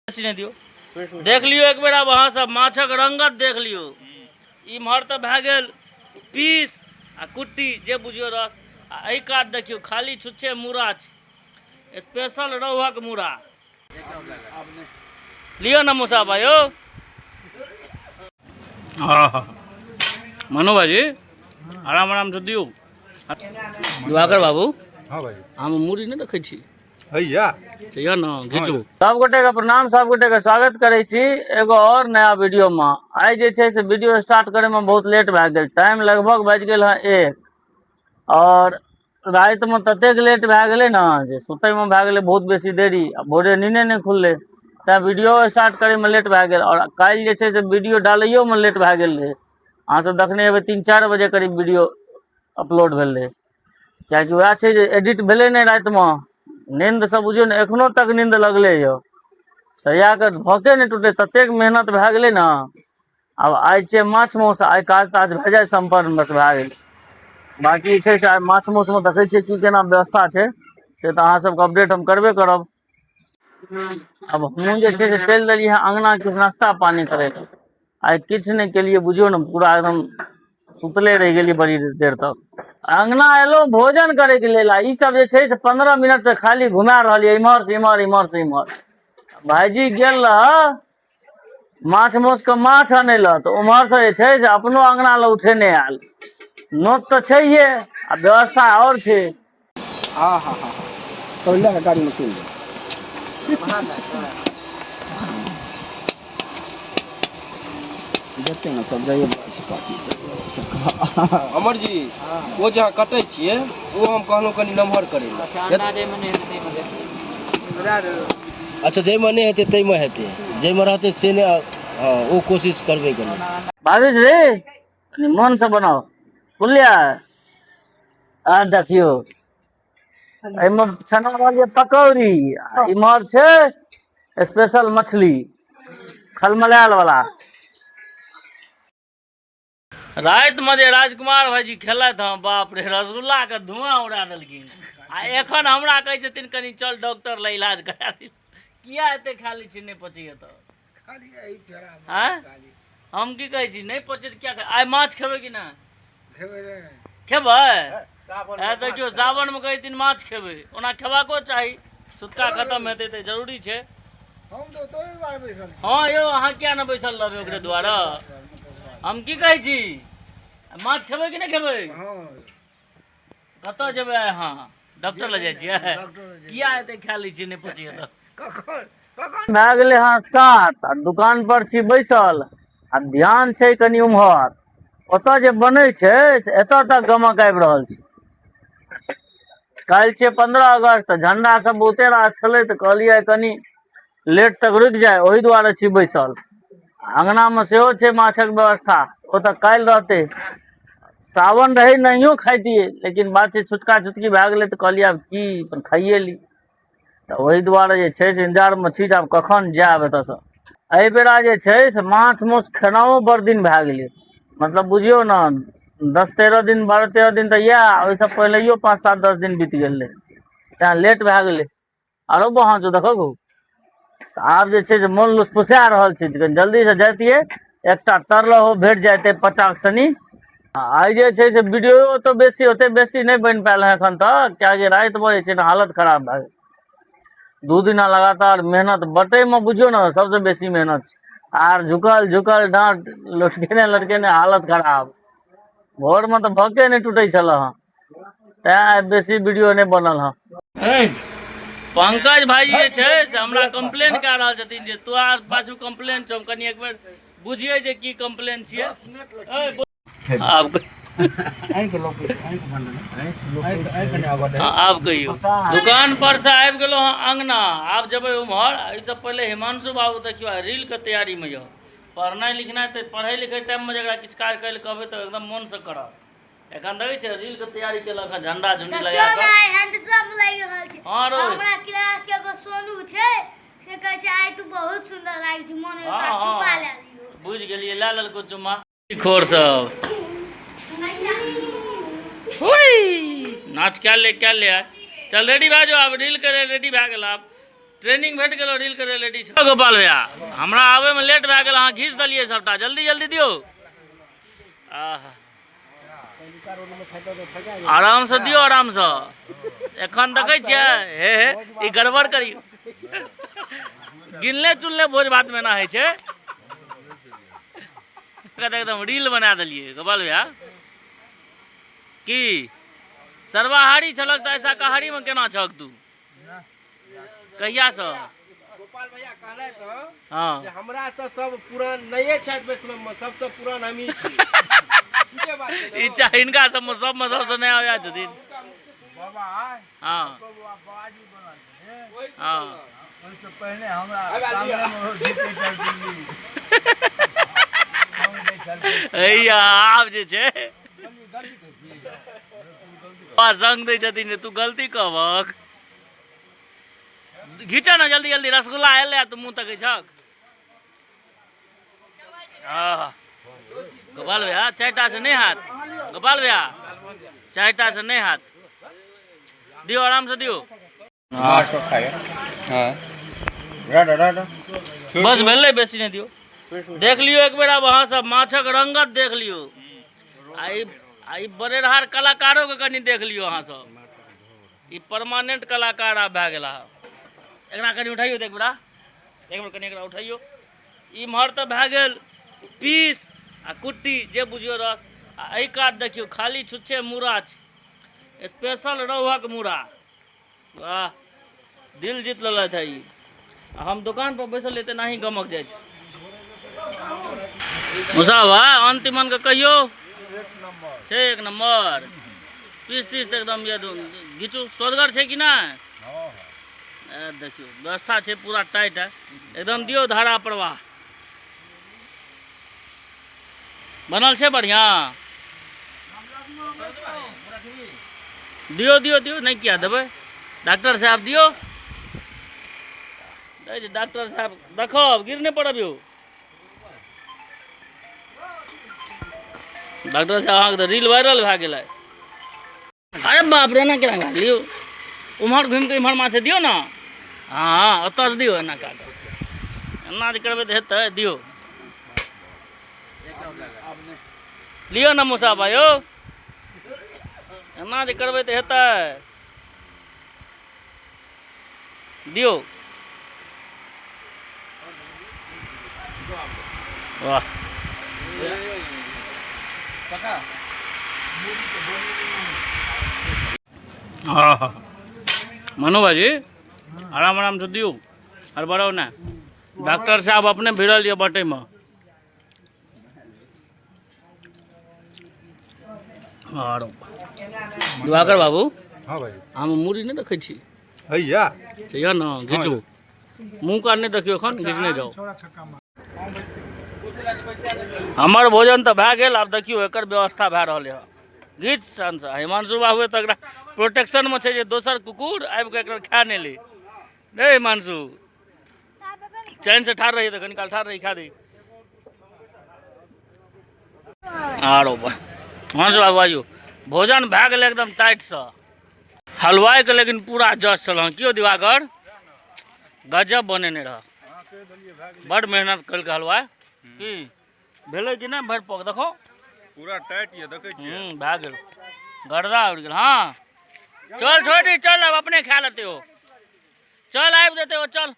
नहीं दियो देख लियो एक बेर अब अहाँ सब माछक रंगत देख लियो। इम्हर तो भए गेल पीस आ कुट्टी जे बुझियो रस आ एहि कात देखियो खाली छुच्छे मूड़ा छै स्पेशल रहुआक मूड़ा लियो ना मुसाफा यो। मनु भाजी आराम आराम से दियो। दिवाकर बाबू हाँ भाई हम मूड़ी नहीं देखै छी भैया चाहिए ना घीचू। सब गोटे के प्रणाम, सब गोटे के स्वागत करे छी एगो और नया वीडियो में। आई जे छै से वीडियो स्टार्ट करे में बहुत लेट भए गेल, टाइम लगभग बज गेल है 1 और रात में ततेक लेट भए गेलै ना जे सुतै में भए गेलै बहुत बेसी देरी, भोरे नींदे नहीं खुललै तैं वीडियो स्टार्ट करे में लेट भए गेल। और काल्हि जे छै से वीडियो डालैयो में लेट भए गेल रहे। अहाँ सब देखने हेबै 3-4 बजे करीब वीडियो अपलोड भेल रहे, कियाकि वएह छै जे एडिट भेलै नहीं रात में। नींद से बुझियो ने एखनो तक नींद लगले यो, सरिया के भके नहीं टूटे ततेक मेहनत भए गेलै ना। अब आई छै माछ मौस, आई काज ताज भए जाए संपन्न बस भए गेल। बाकी छै से माछ मौस में देखै छियै की केना व्यवस्था छै से तऽ अहाँ सबके अपडेट हम करबे करब। अब हमहूँ जे छै से चलि देलियै हैं अंगना किछु नाश्ता पानी करे ले। आई किछु नहीं केलिए बुझियो ने, पूरा एकदम सुतले रह गेलिए बड़ी देर तक। अंगना एलो भोजन करे के लेल, ई सब जे छै से 15 मिनट से खाली घुमा रहल है इम्हर से इम्हर इम्हर से इम्हर। भाईजी गेल रह माछ मौस के माछ आने ला तो उम्हर से जे छै से अपनो अंगना ल उठेने आयल। नोत तो छैहे आ व्यवस्था और छै। हाँ हाँ हाँ तो ले गाड़ी में चल देखते ना सब जाइए पार्टी सब। अमर जी वो जहाँ कटे छिए वो हम कहलहुँ कनी नमहर करे अच्छा जै में नहीं हेतै तै में हेतै, जै में रहतै से नहीं। हाँ वो कोशिश करबे कनी भाविश रे मन से बनाओ बुझलिया। आ देखियो एमे छना वाली पकौड़ी, इमहर छै स्पेशल मछली खलमलायल वाला। रात में जे राजकुमार भाईजी खेलत हैं बाप रे रसगुल्ला के धुआं उड़ा देलखिन। आ एखन हमरा कहै छथिन कनी चल डॉक्टर ले इलाज करा दी। किया एते खाली छी नहीं पचिए तो खाली एही फेरा में हम की कहै छी नहीं पचे क्या आई माछ खेबै कि ना खेबै रे खेबै। देखियो सावन में कहै दिन माछ खेबै, ओना खेबाको चाही, छुतका खत्म हेतै तऽ जरूरी छै। हम तो तोरे बारे बैसल छी। हाँ यो अहाँ किया ना बैसल रहबै ओकरे द्वारा। हम की कहै छी माछ खेबै कि नहीं खेबै? कतऽ जेबै अहाँ? डॉक्टर लग जाइ छियै? किया एते खा लै छियै नहीं पचिए तऽ? भए गेलै हाँ 7 आ दुकान पर छी बैसल आ ध्यान छै कनी उम्हर। ओतऽ जे बनै छै से एतऽ तक गमक आबि रहल छै। काल्हि छै 15 अगस्त, झंडा सब बहुते रास छलै तऽ कहलियै कनी लेट तक रुकि जाए, ओहि दुआरे छी बैसल। अंगना में सेहो छै माछक व्यवस्था, ओ तऽ काल्हि रहतै। सावन रहे नहियो खाइतियै लेकिन बात छै छुटका छुटकी भए गेलै तऽ कहलियै आब की अपन खाइए ली। तऽ ओहि दुआरे जे छै से इंतजार में छी आब कखन जायब एतऽ से। एहि बेरा जे छै से माछ मौस खेनाओ बड़ दिन भए गेलै, मतलब बुझियौ ना 10-13 दिन 12-13 दिन तऽ यह, ओहिसँ पहिलैयो 5-7-10 दिन बीत गेल रहे तैं लेट भए गेलै। आरो बहाँ जो देखो गो तऽ आब जे छै से मोन लुसफुसा रहल छै, जल्दी से जाइतियै एकटा तरलहो भेट जाते पटाक सनी। आई जे छै से वीडियो तो बेसी ओते बेसी नहीं बन पायल है एखन तक, कियाकि रात में जे छै ने हालत खराब भए गेल। 2 दिना लगातार मेहनत बटै में बुझियो ना सबसे बेसी मेहनत छै। आर झुकल झुकल डांट लटकेने लटकेने हालत खराब। भोर में तो भके नहीं टूटे छल हाँ, तैं बेसी वीडियो नहीं बनल हाँ। पंकज भाई जे छै से हमरा कंप्लेन कए रहल छथिन जे तोहार पाछू कंप्लेन छौ, कनी एक बेर बुझिए जे की कंप्लेन छियै। आब कहियो दुकान पर से आबि गेलो हाँ अंगना, आब जब उम्हर इससे पहले हिमांशु बाबू देखियो रील के तैयारी में यो। पढ़नाई लिखनाई तो पढ़े लिखे टाइम में जरा किछु काज करे कहबै तो एकदम मन से करब। एखन देखै छै रील के तैयारी केलक है झंडा झुंडी लगा के हैंडसम लागि रहल छै। हां रो हमरा क्लास के एगो सोनू छै से कहै छै आइ तू बहुत सुंदर लागे छै, मन में का चुम्मा ले लियो। बुझ गेलिए ला लेलको चुम्मा खोर सब। हुई नाच क्या ले चल रेडी भए जाओ, अब रील करे रेडी भए गेल। अब ट्रेनिंग भेट गेलो रील करे लेडी छ। गोपाल भैया हमरा आवे में लेट भए गेल, अहाँ घीच दलिए सबटा, जल्दी जल्दी दियो। आहा आराम से दियो, आराम से। एखन देखे छियै हे ई गड़बड़ करी गिनले चुनले भोज भात में ना है छे। एकदम रील बना दिलिए गोपाल भैया। की सर्वाहारी छलक त ऐसा कहारी में केना छक तू? कहिया से? गोपाल भैया कहले तो हाँ जे हमरा से सब पुरान नये छथि वैष्णव में सबसे पुरान हमही छी। ठीके बात छै इच्छा इनका सब में सबसे नया आया छथिन। बाबा हाँ बाबाजी बनल छे हाँ ओइसे पहले हमरा सामने में जीते चलती हम देखल हैया आब जे छै गलती करती बा संग दै छथिन तू गलती कहबक। घीचा ना जल्दी जल्दी, रसगुल्ला एले तू मुंह तकै छक। गोपाल भैया चारिटा से नहीं हाथ, गोपाल भैया चारिटा से नहीं हाथ दियो, आराम से दियो। हां तो खाए। हां राडा राडा बस भेलै, बेसी नहीं दियो। देख लियो एक बेर, अब अहाँ सब माछक रंगत देख लियो। आई बड़ेरहार कलाकारों के कनी देख लियो अहाँ सब। ई परमानेंट कलाकार आब भए गेला। एकरा कनी उठाइयो, देख बेरा एक बेर कनी एकरा उठाइयो। इम्हर तऽ भए गेल पीस आ कुट्टी जे बुझियो रस, आ एहि कात देखियो खाली छुच्छे मूड़ा छै, स्पेशल रहुआक मूड़ा। वाह दिल जीत लेलथि है ई। आ हम दुकान पर बैसल एते नाही गमक जाइ छै। मुसावा अंतिमन के कहियो छै एक नंबर। पीस तीस एकदम ये घिचू सोदगर छै कि नहीं? देखियो व्यवस्था छै पूरा टाइट है एकदम। दियो धारा प्रवाह बनल छै बढ़िया। दियो दियो दियो, नहीं किया देबै? डॉक्टर साहब दियो। डॉक्टर साहब देखो गिर नहीं पड़ब यौ। डॉक्टर साहब अहाँके तऽ रील वायरल भए गेलै। अरे बाप रे, एना केना गाड़ लियो? उम्हर घुमि के इम्हर माथे दियो ना। हाँ ओतऽ से दियो, एना काट एना जे करबै तऽ हेतै। दियो लियो ना मुसाफा यौ, एना जे करबै तऽ हेतै। दियो वाह हाँ मनु भाजी आराम आराम से दियो, हड़बड़ाओ ना। डॉक्टर साहब अपने भिड़ल ये बटे में। दिवाकर बाबू हां भाई हम मुड़ी नहीं देखै छी हैया चाहिए ना, घिचू मुँह कान नहीं देखियो, एखन घिचने जाओ। हमर भोजन तो भए गेल, आब देखियो एकर व्यवस्था भए रहल है। घीच सन से हिमांशु बाबू तो एकरा प्रोटेक्शन में छै जे दोसर कुकुर आबि के एकरा खा नहीं ले। नहीं हिमांशु चैन से ठाड़ रही तो कनी काल ठाड़ रही, खा दी। आरो हिमांशु बाबू आइयो, भोजन भए गेल एकदम टाइट से। हलवाई के लेकिन पूरा जस चल क्यों दिवाकर, गजब बनेने रह, बड़ मेहनत कल के हलवाई। की भेलै कि नहीं भरि पक देखो पूरा टाइट ये देखे छियै। भए गेल गर्दा उड़ गेल। हाँ चल छोटी चल, अब अपने खा लेते हो, चल आबि देते हो, चल।